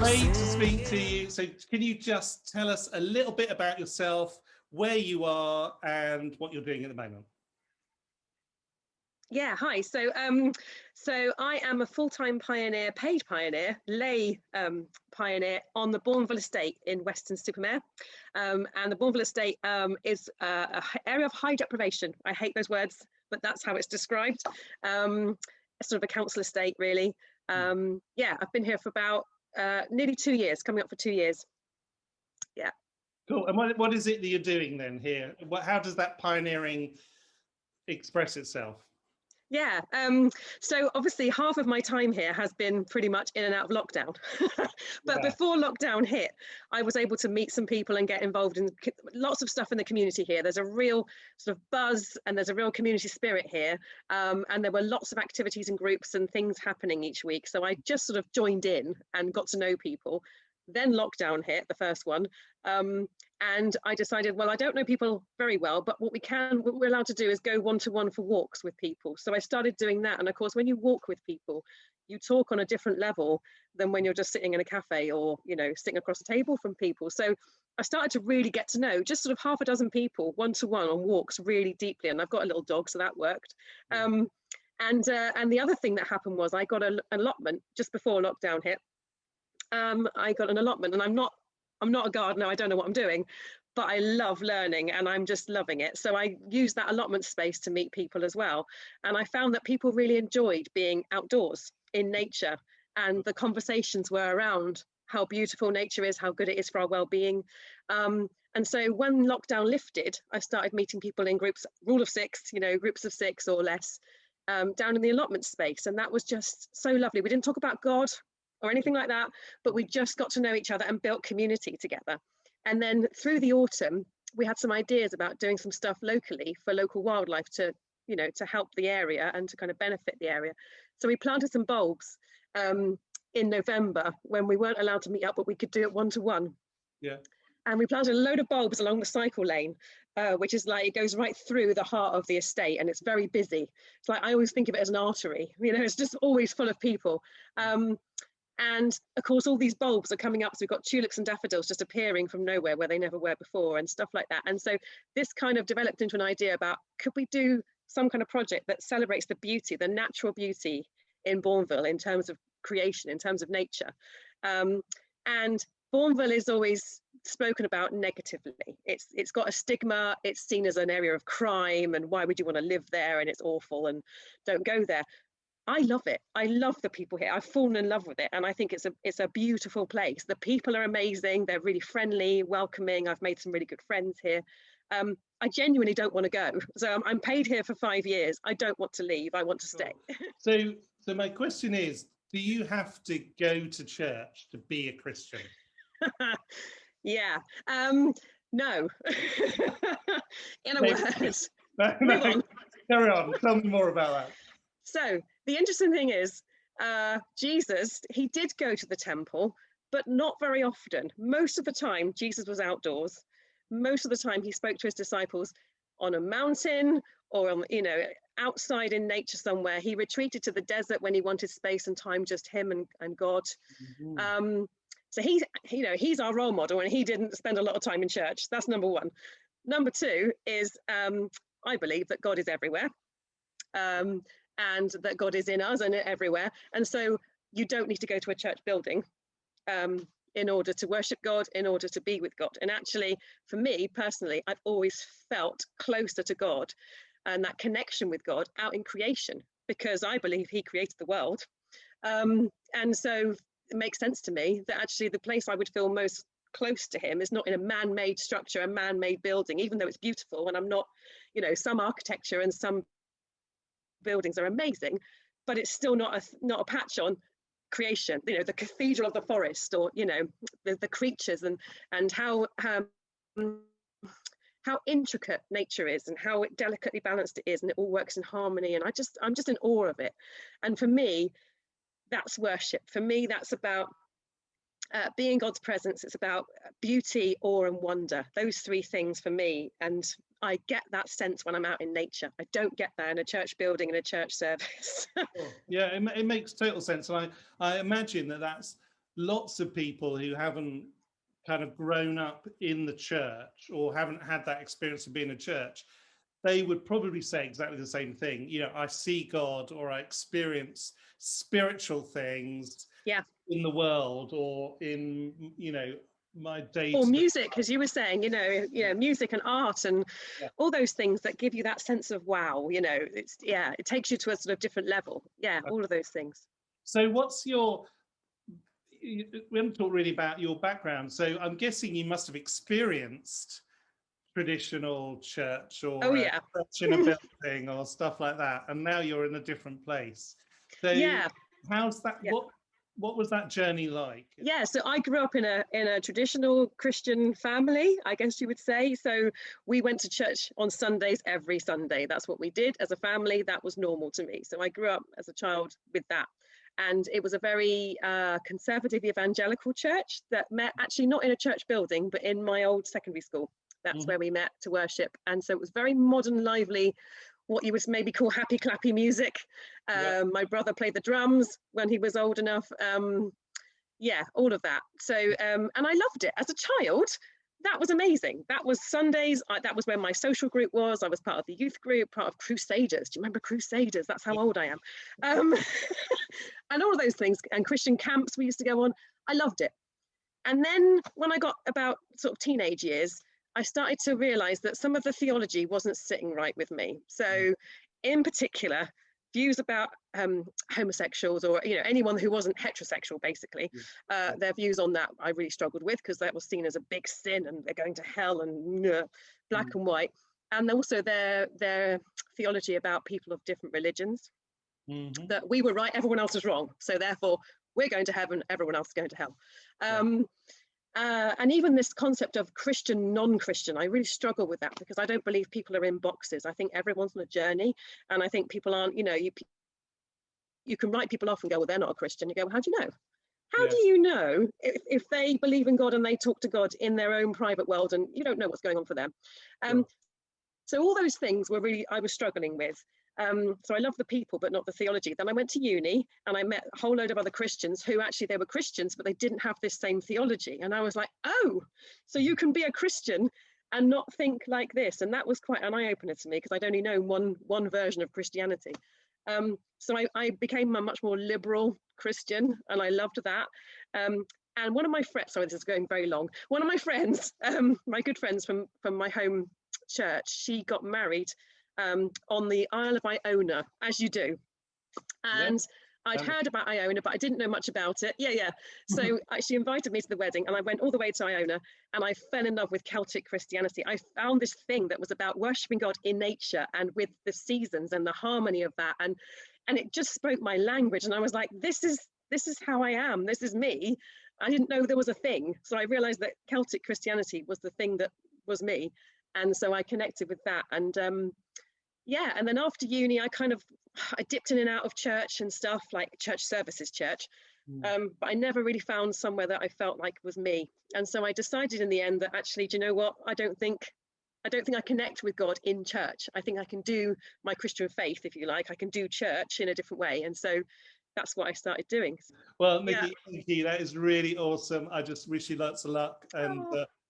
great to speak to you. So can you just tell us a little bit about yourself, where you are and what you're doing at the moment? Yeah, hi. So I am a full-time pioneer, paid pioneer, lay pioneer on the Bourneville estate in Weston-Super-Mare. And the Bourneville estate is an area of high deprivation. I hate those words, but that's how it's described. Sort of a council estate, really. Yeah, I've been here for about nearly 2 years, coming up for 2 years. Yeah. Cool. And what is it that you're doing then here? How does that pioneering express itself? Yeah, so obviously half of my time here has been pretty much in and out of lockdown. But before lockdown hit, I was able to meet some people and get involved in lots of stuff in the community here. There's a real sort of buzz and there's a real community spirit here. And there were lots of activities and groups and things happening each week. So I just sort of joined in and got to know people. Then lockdown hit, the first one. And I decided, well, I don't know people very well, but what we're allowed to do is go one-to-one for walks with people. So I started doing that. And of course, when you walk with people, you talk on a different level than when you're just sitting in a cafe or, you know, sitting across a table from people. So I started to really get to know just sort of half a dozen people one-to-one on walks really deeply. And I've got a little dog, so that worked. And the other thing that happened was I got an allotment just before lockdown hit. I got an allotment, and I'm not a gardener, I don't know what I'm doing, but I love learning and I'm just loving it. So I used that allotment space to meet people as well. And I found that people really enjoyed being outdoors in nature, and the conversations were around how beautiful nature is, how good it is for our well-being. And so when lockdown lifted, I started meeting people in groups, rule of six, you know, groups of 6 or less, down in the allotment space. And that was just so lovely. We didn't talk about God or anything like that, but we just got to know each other and built community together. And then through the autumn, we had some ideas about doing some stuff locally for local wildlife to, you know, to help the area and to kind of benefit the area. So we planted some bulbs in November when we weren't allowed to meet up, but we could do it one-to-one. Yeah. And we planted a load of bulbs along the cycle lane, which is like, it goes right through the heart of the estate and it's very busy. It's like, I always think of it as an artery, you know, it's just always full of people. And of course, all these bulbs are coming up. So we've got tulips and daffodils just appearing from nowhere where they never were before and stuff like that. And so this kind of developed into an idea about, could we do some kind of project that celebrates the beauty, the natural beauty in Bourneville in terms of creation, in terms of nature. And Bourneville is always spoken about negatively. It's got a stigma. It's seen as an area of crime and why would you want to live there, and it's awful and don't go there. I love it. I love the people here. I've fallen in love with it. And I think it's a beautiful place. The people are amazing. They're really friendly, welcoming. I've made some really good friends here. I genuinely don't want to go. So I'm paid here for 5 years. I don't want to leave. I want to stay. So my question is, do you have to go to church to be a Christian? Yeah. No. In a word. No. Carry on. Tell me more about that. So the interesting thing is, Jesus, he did go to the temple, but not very often. Most of the time, Jesus was outdoors. Most of the time, he spoke to his disciples on a mountain or, you know, outside in nature somewhere. He retreated to the desert when he wanted space and time, just him and God. Mm-hmm. So he's our role model, and he didn't spend a lot of time in church. That's number one. Number two is, I believe that God is everywhere. And that God is in us and everywhere. And so you don't need to go to a church building in order to worship God, in order to be with God. And actually, for me personally, I've always felt closer to God and that connection with God out in creation, because I believe he created the world. And so it makes sense to me that actually the place I would feel most close to him is not in a man-made structure, a man-made building, even though it's beautiful. And I'm not, you know, some architecture and some buildings are amazing, but it's still not a patch on creation, you know, the cathedral of the forest, or, you know, the creatures and how intricate nature is and how delicately balanced it is, and it all works in harmony. And I'm just in awe of it. And for me, that's worship. For me, that's about being in God's presence. It's about beauty, awe, and wonder. Those three things for me. And I get that sense when I'm out in nature. I don't get that in a church building, in a church service. Yeah, it makes total sense. And I imagine that's lots of people who haven't kind of grown up in the church or haven't had that experience of being in church, they would probably say exactly the same thing. You know, I see God, or I experience spiritual things in the world, or in, you know, my day or to day. music, as you were saying, music and art and Yeah. all those things that give you that sense of wow, it takes you to a sort of different level. All of those things. So what's your, we haven't talked really about your background, so I'm guessing you must have experienced traditional church, or church in a building or stuff like that, and now you're in a different place. So how's that? What was that journey like? So I grew up in a traditional Christian family, I guess you would say. So we went to church on Sundays, every Sunday. That's what we did as a family. That was normal to me. So I grew up as a child with that. And it was a very conservative evangelical church that met actually not in a church building, but in my old secondary school. That's where we met to worship. And so it was very modern, lively, what you would maybe call happy clappy music. My brother played the drums when he was old enough. All of that. So, and I loved it as a child. That was amazing. That was Sundays. That was where my social group was. I was part of the youth group, part of Crusaders. Do you remember Crusaders? That's how old I am. And all of those things, and Christian camps we used to go on. I loved it. And then when I got about sort of teenage years, I started to realize that some of the theology wasn't sitting right with me. So in particular, views about homosexuals, or anyone who wasn't heterosexual, basically, their views on that I really struggled with, because that was seen as a big sin and they're going to hell and black and white. And also their theology about people of different religions, that we were right, everyone else was wrong, so therefore we're going to heaven, everyone else is going to hell. And even this concept of Christian, non-Christian, I really struggle with that, because I don't believe people are in boxes. I think everyone's on a journey, and I think people aren't, you can write people off and go, well, they're not a Christian. You go, well, how do you know? How do you know if they believe in God and they talk to God in their own private world, and you don't know what's going on for them? So all those things were really, I was struggling with. So I love the people, but not the theology. Then I went to uni and I met a whole load of other Christians who actually, they were Christians, but they didn't have this same theology. And I was like, oh, so you can be a Christian and not think like this. And that was quite an eye-opener to me, because I'd only known one version of Christianity. So I became a much more liberal Christian, and I loved that. And one of my friends, sorry, this is going very long. One of my friends, my good friends from my home church, she got married on the Isle of Iona, as you do. And I'd heard about Iona, but I didn't know much about it. So she invited me to the wedding, and I went all the way to Iona, and I fell in love with Celtic Christianity. I found this thing that was about worshiping God in nature and with the seasons and the harmony of that. And it just spoke my language. And I was like, this is how I am. This is me. I didn't know there was a thing. So I realized that Celtic Christianity was the thing that was me. And so I connected with that. And and then after uni, I dipped in and out of church and stuff, like church services, but I never really found somewhere that I felt like was me. And so I decided in the end that actually, do you know what? I don't think I connect with God in church. I think I can do my Christian faith, if you like. I can do church in a different way. And so that's what I started doing. Well, Nicky, thank you. That is really awesome. I just wish you lots of luck. And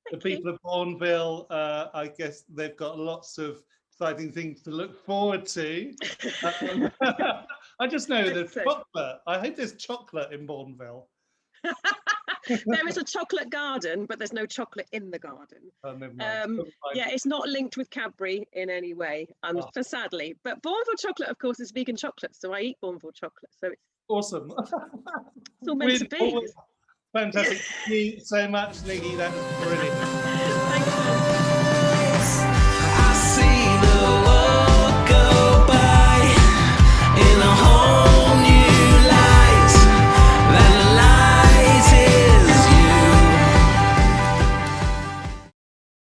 the people of Bourneville, I guess they've got lots of exciting things to look forward to. I just know there's chocolate. I hope there's chocolate in Bourneville. There is a chocolate garden, but there's no chocolate in the garden. Oh, never mind. It's not linked with Cadbury in any way, sadly. But Bourneville chocolate, of course, is vegan chocolate, so I eat Bourneville chocolate. So it's awesome. It's all meant to be. Fantastic. Thank you so much, Nicky. That was brilliant. Thank you.